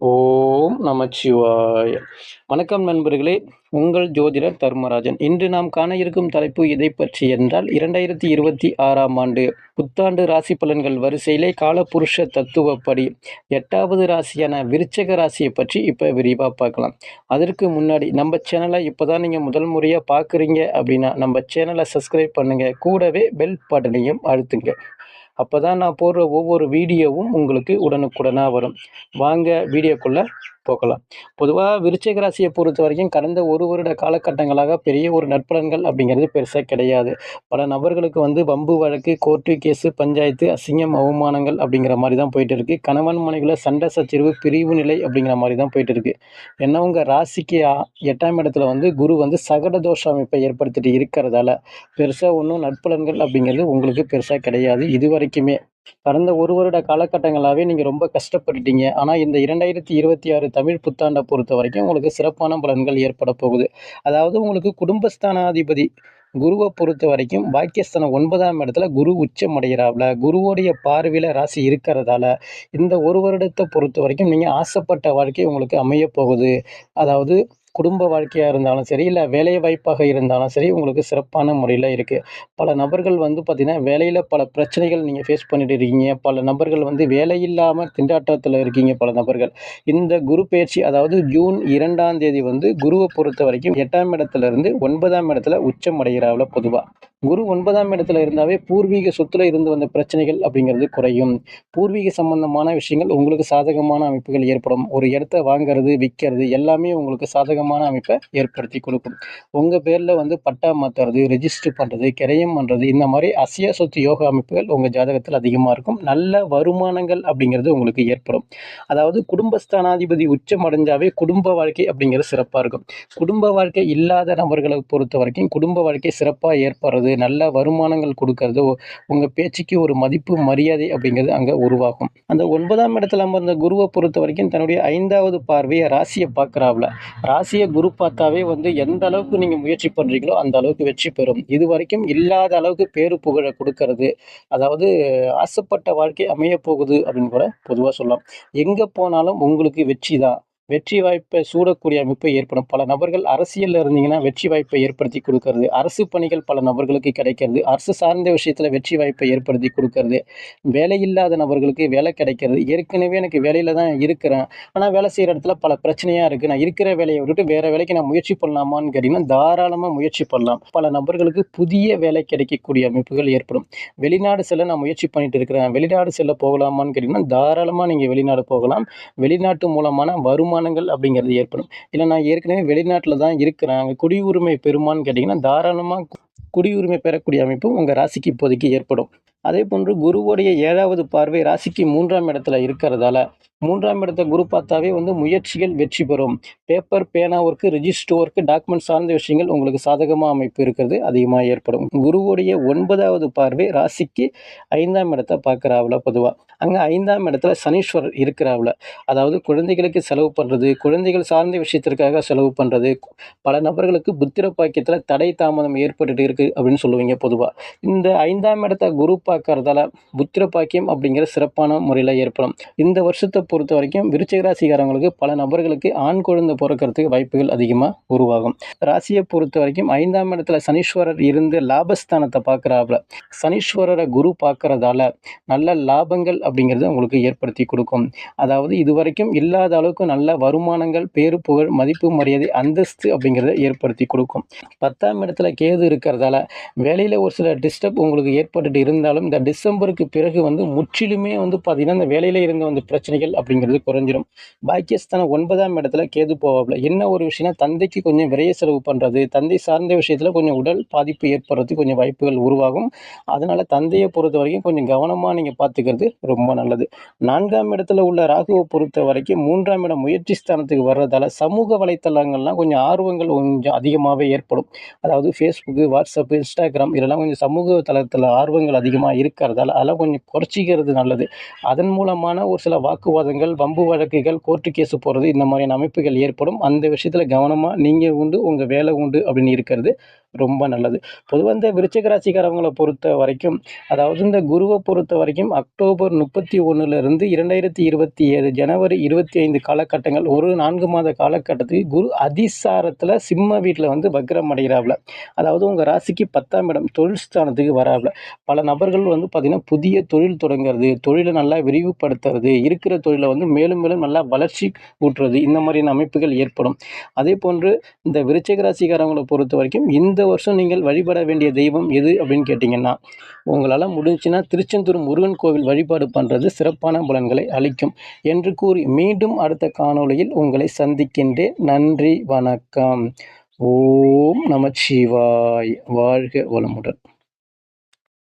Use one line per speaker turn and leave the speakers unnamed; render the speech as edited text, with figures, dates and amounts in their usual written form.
ஓம் நமச்சிவாய! வணக்கம் நண்பர்களே! உங்கள் ஜோதிடர் தர்மராஜன். இன்று நாம் காண இருக்கும் தலைப்பு எதைப் பற்றி என்றால், 2026ஆம் ஆண்டு புத்தாண்டு ராசி பலன்கள் வரிசையிலே காலபுருஷ தத்துவப்படி 8வது ராசியான விருச்சிக ராசியை பற்றி இப்போ விரிவா பார்க்கலாம். அதற்கு முன்னாடி நம்ம சேனலை இப்போ தான் நீங்கள் முதல் முறையாக பார்க்குறீங்க அப்படின்னா, நம்ம சேனலை சப்ஸ்கிரைப் பண்ணுங்க. கூடவே பெல் பட்டனையும் அழுத்துங்க. அப்போ தான் நான் போடுற ஒவ்வொரு வீடியோவும் உங்களுக்கு உடனுக்குடனா வரும். வாங்க வீடியோக்குள்ள போகலாம். பொதுவாக விருச்சிக ராசியை பொறுத்த வரைக்கும் கடந்த ஒரு வருட காலகட்டங்களாக பெரிய ஒரு நற்பலன்கள் அப்படிங்கிறது பெருசாக கிடையாது. பல நபர்களுக்கு வம்பு வழக்கு, கோர்ட்டு கேஸு, பஞ்சாயத்து, அசிங்கம், அவமானங்கள் அப்படிங்கிற மாதிரி தான் போயிட்டு இருக்கு. கணவன் மனைவில சண்டை சச்சரவு, பிரிவு நிலை அப்படிங்கிற மாதிரி தான் போயிட்டு இருக்கு. ஏன்னா உங்கள் ராசிக்கு 8ஆம் இடத்துல குரு சகட தோஷ அமைப்பை ஏற்படுத்திட்டு இருக்கிறதால பெருசாக ஒன்றும் நற்பலன்கள் அப்படிங்கிறது உங்களுக்கு பெருசாக கிடையாது. இது வரைக்குமே கடந்த ஒரு வருட காலகட்டங்களாகவே நீங்கள் ரொம்ப கஷ்டப்பட்டுட்டீங்க. ஆனால் இந்த 2026 தமிழ் புத்தாண்டை பொறுத்த வரைக்கும் உங்களுக்கு சிறப்பான பலன்கள் ஏற்பட போகுது. அதாவது உங்களுக்கு குடும்பஸ்தானாதிபதி குருவை பொறுத்த வரைக்கும் பாக்கியஸ்தானம் 9ஆம் இடத்துல குரு உச்சம் அடைகிறாப்புல. குருவோடைய பார்வையில் ராசி இருக்கிறதால இந்த ஒரு வருடத்தை பொறுத்த வரைக்கும் நீங்கள் ஆசைப்பட்ட வாழ்க்கை உங்களுக்கு அமைய போகுது. அதாவது குடும்ப வாழ்க்கையாக இருந்தாலும் சரி, இல்லை வேலை வாய்ப்பாக இருந்தாலும் சரி, உங்களுக்கு சிறப்பான முறையில் இருக்குது. பல நபர்கள் பார்த்தீங்கன்னா, வேலையில் பல பிரச்சனைகள் நீங்கள் ஃபேஸ் பண்ணிட்டு இருக்கீங்க. பல நபர்கள் வேலை இல்லாமல் திண்டாட்டத்தில் இருக்கீங்க பல நபர்கள். இந்த குரு பயிற்சி அதாவது ஜூன் 2ஆம் தேதி குருவை பொறுத்த வரைக்கும் 8ஆம் இடத்துல இருந்து 9ஆம் இடத்துல உச்சம் அடைகிறாவில் பொதுவாக. குரு 9ஆம் இடத்துல இருந்தாவே பூர்வீக சொத்துல இருந்து வந்த பிரச்சனைகள் அப்படிங்கிறது குறையும். பூர்வீக சம்பந்தமான விஷயங்கள் உங்களுக்கு சாதகமான அமைப்புகள் ஏற்படும். ஒரு இடத்த வாங்கிறது, விற்கிறது எல்லாமே உங்களுக்கு சாதகமான அமைப்பை ஏற்படுத்தி கொடுக்கும். உங்கள் பேரில் பட்டா மாற்றுறது, ரெஜிஸ்டர் பண்ணுறது, கிரயம் பண்ணுறது இந்த மாதிரி அசையா சொத்து யோகா அமைப்புகள் உங்கள் ஜாதகத்தில் அதிகமாக இருக்கும். நல்ல வருமானங்கள் அப்படிங்கிறது உங்களுக்கு ஏற்படும். அதாவது குடும்பஸ்தானாதிபதி உச்சம் அடைஞ்சாவே குடும்ப வாழ்க்கை அப்படிங்கிறது சிறப்பாக இருக்கும். குடும்ப வாழ்க்கை இல்லாத நபர்களை பொறுத்த வரைக்கும் குடும்ப வாழ்க்கை சிறப்பாக ஏற்படுறது, நல்ல வருமானங்கள் கொடுக்கறது, உங்கள் பேச்சுக்கு ஒரு மதிப்பு மரியாதை அப்படிங்கிறது அங்கே உருவாகும். அந்த 9ஆம் இடத்துல அமர்ந்த குருவை பொறுத்த வரைக்கும் தன்னுடைய 5வது பார்வையை ராசியை பார்க்குறாப்புல. ராசியை குரு பார்த்தாவே எந்த அளவுக்கு நீங்கள் முயற்சி பண்ணுறீங்களோ அந்த அளவுக்கு வெற்றி பெறும். இது வரைக்கும் இல்லாத அளவுக்கு பேரு புகழை கொடுக்கறது, அதாவது ஆசைப்பட்ட வாழ்க்கை அமைய போகுது அப்படின்னு கூட பொதுவாக சொல்லலாம். எங்கே போனாலும் உங்களுக்கு வெற்றி தான். வெற்றி வாய்ப்பை சூடக்கூடிய அமைப்பு ஏற்படும். பல நபர்கள் அரசியலில் இருந்தீங்கன்னா வெற்றி வாய்ப்பை ஏற்படுத்தி கொடுக்கறது, அரசு பணிகள் பல நபர்களுக்கு கிடைக்கிறது, அரசு சார்ந்த விஷயத்தில் வெற்றி வாய்ப்பை ஏற்படுத்தி கொடுக்கறது, வேலை இல்லாத நபர்களுக்கு வேலை கிடைக்கிறது. ஏற்கனவே எனக்கு வேலையில் தான் இருக்கிறேன், ஆனால் வேலை செய்கிற இடத்துல பல பிரச்சனையாக இருக்குது, நான் இருக்கிற வேலையை விட்டுட்டு வேறு வேலைக்கு நான் முயற்சி பண்ணலாமான்னு கேட்டிங்கன்னா தாராளமாக முயற்சி பண்ணலாம். பல நபர்களுக்கு புதிய வேலை கிடைக்கக்கூடிய அமைப்புகள் ஏற்படும். வெளிநாடு செல்ல நான் முயற்சி பண்ணிட்டு இருக்கிறேன், வெளிநாடு செல்ல போகலாமான்னு கேட்டிங்கன்னா தாராளமாக நீங்கள் வெளிநாடு போகலாம். வெளிநாட்டு மூலமான வருமானங்கள் அப்படிங்கிறது ஏற்படும். இல்லை நான் ஏற்கனவே வெளிநாட்டில் தான் இருக்கிறேன், அங்கே குடியுரிமை பெறுமான்னு கேட்டிங்கன்னா தாராளமாக குடியுரிமை பெறக்கூடிய அமைப்பும் உங்கள் ராசிக்கு இப்போதைக்கு ஏற்படும். அதே போன்று குருவுடைய 7வது பார்வை ராசிக்கு 3ஆம் இடத்துல இருக்கிறதால 3ஆம் இடத்த குரு பார்த்தாவே முயற்சிகள் வெற்றி பெறும். பேப்பர் பேனா ஒர்க்கு, ரிஜிஸ்டர் ஒர்க்கு, டாக்குமெண்ட் சார்ந்த விஷயங்கள் உங்களுக்கு சாதகமாக அமைப்பு இருக்கிறது அதிகமாக ஏற்படும். குருவுடைய 9வது பார்வை ராசிக்கு 5ஆம் இடத்தை பார்க்குறாவில் பொதுவாக. அங்கே 5ஆம் இடத்துல சனீஸ்வரர் இருக்கிறாவில். அதாவது குழந்தைகளுக்கு செலவு பண்ணுறது, குழந்தைகள் சார்ந்த விஷயத்திற்காக செலவு பண்ணுறது, பல நபர்களுக்கு புத்திர பாக்கியத்தில் தடை தாமதம் ஏற்பட்டுட்டு இருக்குது அப்படின்னு சொல்லுவீங்க பொதுவாக. இந்த 5ஆம் இடத்த குரு பார்க்கறதால புத்திர பாக்கியம் அப்படிங்கிற சிறப்பான முறையில் ஏற்படும். இந்த வருஷத்தை பொறுத்த வரைக்கும் விருச்சிக ராசிக்காரங்களுக்கு பல நபர்களுக்கு ஆண் குழந்தை பிறக்கிறதுக்கு வாய்ப்புகள் அதிகமாக உருவாகும். ராசியை பொறுத்த வரைக்கும் 5ஆம் இடத்துல சனீஸ்வரர் இருந்து லாபஸ்தானத்தை பார்க்குறாப்புல. சனீஸ்வரரை குரு பார்க்கறதால நல்ல லாபங்கள் அப்படிங்கிறது உங்களுக்கு ஏற்படுத்தி கொடுக்கும். அதாவது இதுவரைக்கும் இல்லாத அளவுக்கு நல்ல வருமானங்கள், பேரு புகழ், மதிப்பு மரியாதை, அந்தஸ்து அப்படிங்கிறத ஏற்படுத்தி கொடுக்கும். 10ஆம் இடத்துல கேது இருக்கிறதால வேலையில் ஒரு சில டிஸ்டர்ப் உங்களுக்கு ஏற்பட்டுட்டு இருந்தாலும் இந்த டிசம்பருக்கு பிறகு முற்றிலுமே பார்த்தீங்கன்னா இந்த வேலையில் இருந்த பிரச்சனைகள் அப்படிங்கிறது குறைஞ்சிரும். பாக்கியஸ்தானம் 9ஆம் இடத்துல கேது போவாப்புல. என்ன ஒரு விஷயம்னா தந்தைக்கு கொஞ்சம் விரைய செலவு பண்ணுறது, தந்தை சார்ந்த விஷயத்தில் கொஞ்சம் உடல் பாதிப்பு ஏற்படுறதுக்கு கொஞ்சம் வாய்ப்புகள் உருவாகும். அதனால் தந்தையை பொறுத்த வரைக்கும் கொஞ்சம் கவனமாக நீங்கள் பார்த்துக்கிறது ரொம்ப நல்லது. 4ஆம் இடத்துல உள்ள ராகுவை பொறுத்த வரைக்கும் 3ஆம் இடம் முயற்சி ஸ்தானத்துக்கு வர்றதால சமூக வலைத்தளங்கள்லாம் கொஞ்சம் ஆர்வங்கள் கொஞ்சம் அதிகமாகவே ஏற்படும். அதாவது ஃபேஸ்புக்கு, வாட்ஸ்அப்பு, இன்ஸ்டாகிராம் இதெல்லாம் கொஞ்சம் சமூக தளத்தில் ஆர்வங்கள் அதிகமாக இருக்கிறதால அதெல்லாம் கொஞ்சம் குறைச்சிக்கிறது நல்லது. அதன் மூலமான ஒரு சில வாக்குவாதங்கள், வம்பு வழக்குகள், கோர்ட்டு கேஸு போகிறது இந்த மாதிரியான அமைப்புகள் ஏற்படும். அந்த விஷயத்தில் கவனமாக நீங்கள் உண்டு, உங்கள் வேலை உண்டு அப்படின்னு இருக்கிறது ரொம்ப நல்லது. பொதுவா இந்த விருச்சிக ராசிக்காரவங்கள பொறுத்த வரைக்கும், அதாவது இந்த குருவ பொறுத்த வரைக்கும் அக்டோபர் 31லிருந்து 2027 ஜனவரி 25 காலகட்டங்கள் ஒரு 4 மாத காலகட்டத்துக்கு குரு அதிசாரத்தில சிம்ம வீட்ல வந்து வக்ரம் அடைகிறாப்ல. அதாவது உங்க ராசிக்கு 10ஆம் இடம் தொழில் ஸ்தானத்துக்கு வராப்ல. பல நபர்கள் வந்து பார்த்தீங்கன்னா, புதிய தொழில் தொடங்குறது, தொழில நல்லா விரிவுபடுத்துறது, இருக்கிற தொழில வந்து மேலும் மேலும் நல்லா வளர்ச்சி ஊட்டுறது, இந்த மாதிரியான அமைப்புகள் ஏற்படும். அதேபோன்று இந்த விருச்சிக ராசிக்காரவங்கள பொறுத்தவரைக்கும், இந்த வருஷம் நீங்கள் வழிபட வேண்டிய தெய்வம் எது அப்படின்னு கேட்டீங்கன்னா, உங்களால முடிஞ்சுச்சுன்னா திருச்செந்தூர் முருகன் கோவில் வழிபாடு பண்றது சிறப்பான பலன்களை அளிக்கும் என்று கூறி, மீண்டும் அடுத்த காணொளியில் உங்களை சந்திக்கின்றேன். நன்றி, வணக்கம். ஓம் நமச்சிவாய! வாழ்க வளமுடன்.